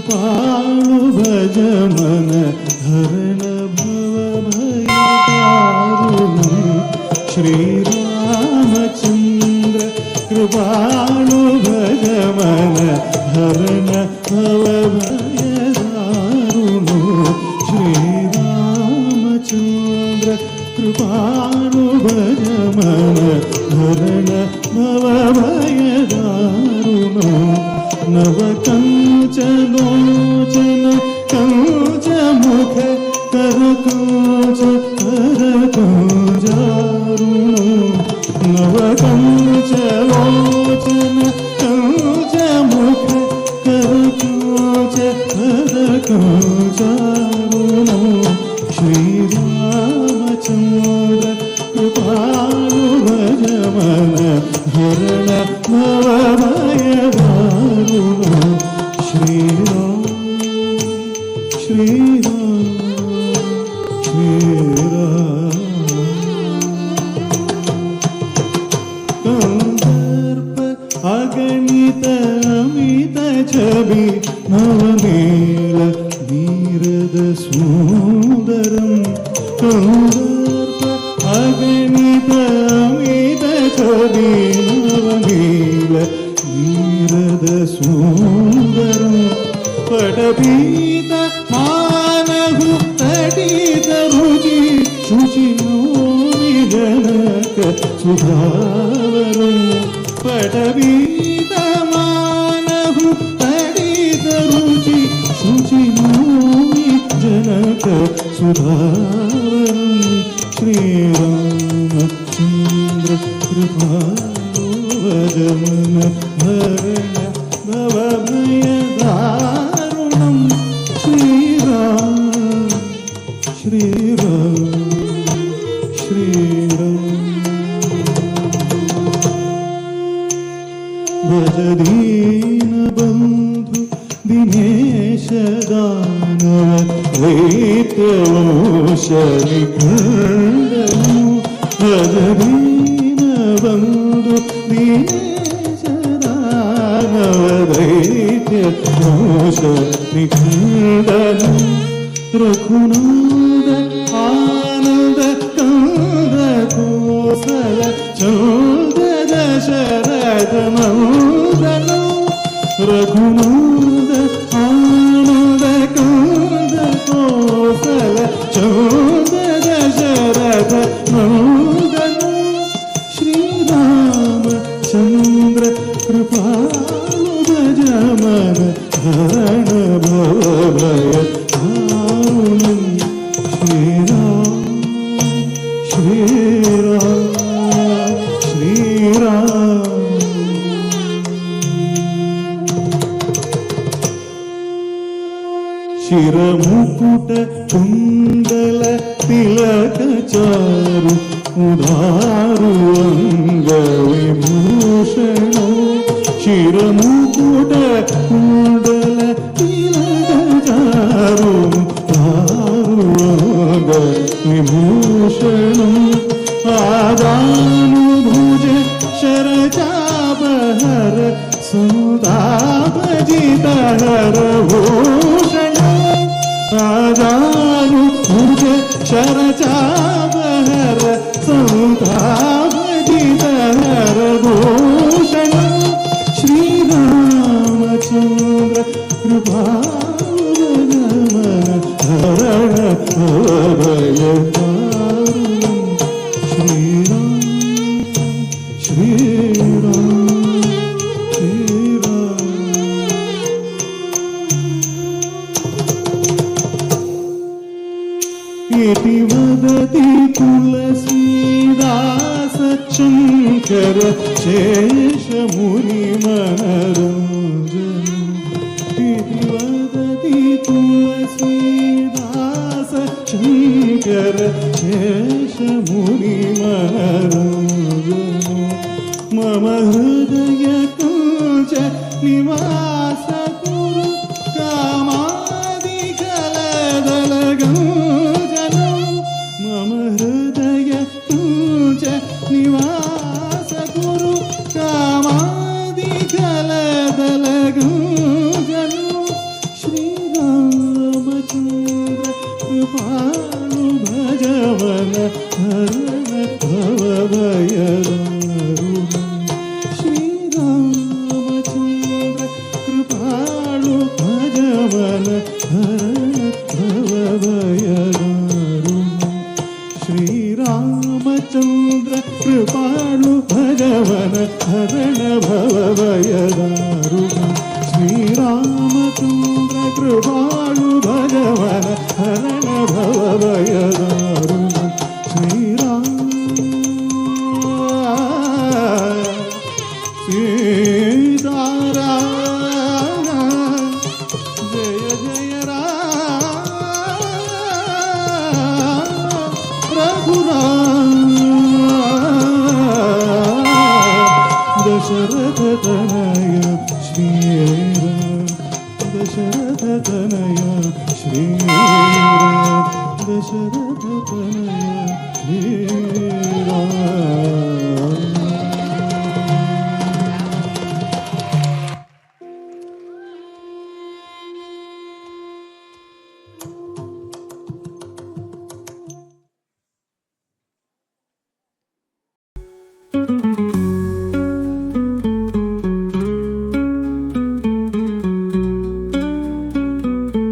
कृपाळु भज मन हरण भवभयदारुणं श्रीरामचन्द्र कृपाळु भज मन हरण भवभयदारुणं श्रीरामचन्द्र कृपाळु भज मन हरण भवभयदारुणं नवकञ्चलोचन कञ्चमुख करकञ्चारुणो नवकञ्चलोचन कञ्चमुख करकञ्चारुणो श्रीरामचन्द्र कृपाळु भज मन हरण भवभयदारुणो श्रीराम श्रीराम श्रीराम कंदर्प अगणित अमित छवि नवनील नीरद सुंदरं कंदर्प अगणित अमित छवि नवनील नीरद सुंदरं पटपीत मानहु तटित रुचि शुचिनो जनक सुधावरं पटपीत मानहु तटित रुचि शुचिनो जनक सुधावरं श्रीरामचन्द्र कृपाळु भज मन हरण भवभयदारुणं श्रीराम श्रीराम श्रीराम भज दीनबन्धु दिनेश दानव दैत्यवंशनिखण्डनं भज दीनबन्धु दिनेश दानव दैत्यवंशनिखण्डनं रघुनाथ आनन्द कंद कोसल चोद दशरथ नन्दनं रघुनाथ आनन्द कंद कोसल चोद दशरथ नन्दनं श्रीरामचन्द्र कृपाळु भज मन हरण भवभयदारुणं श्रीराम श्रीराम श्रीराम शिरमुकुट कुण्डल तिलक चारु उदारु अंगविभूषणो शिरमुकुट कुण्डल तिलक चारु उदारु अंगविभूषणो आदानुभुज शरचापहर संतापजितहर भूषणो आदानुभुज शरचापहर संतापजितहर भूषणो श्रीरामचन्द्र कृपाळु भज मन हरण भवभयदारुणं श्रीराम श्रीराम इति वदति तुलसीदास शङ्कर शेषमुनिमनोरञ्जन इति वदति तुलसीदास शङ्कर शेषमुनिमनोरञ्जन मम हृदय कुञ्ज निवास कुरु कामादिकलदलगं मम हृदय तुझ निवास कुरु कामादिकलदलगं ಶ್ರೀರಾಮಚಂದ್ರ ಕೃಪಾಳು ಭಜವನ ಭವಭಯದಾರುಣ ಶ್ರೀರಾಮಚಂದ್ರ ಕೃಪಾಳು ಭಜವನ ಹರಣ ಭವಭಯದಾರುಣ ಶ್ರೀರಾಮಚಂದ್ರ ಕೃಪಾಳು ಭಜವನ ಹರಣ ಭವಭಯದಾರುಣ ಸೀತಾರಾಮ ಜಯ ಜಯ ರಾಮ ರಘುರಾಮ ದಶರಥ ತನಯ ಶ್ರೀರಾಮ ದಶರಥ ತನಯ ಶ್ರೀರಾಮ ದಶರಥ ತನಯ ಶ್ರೀರಾಮ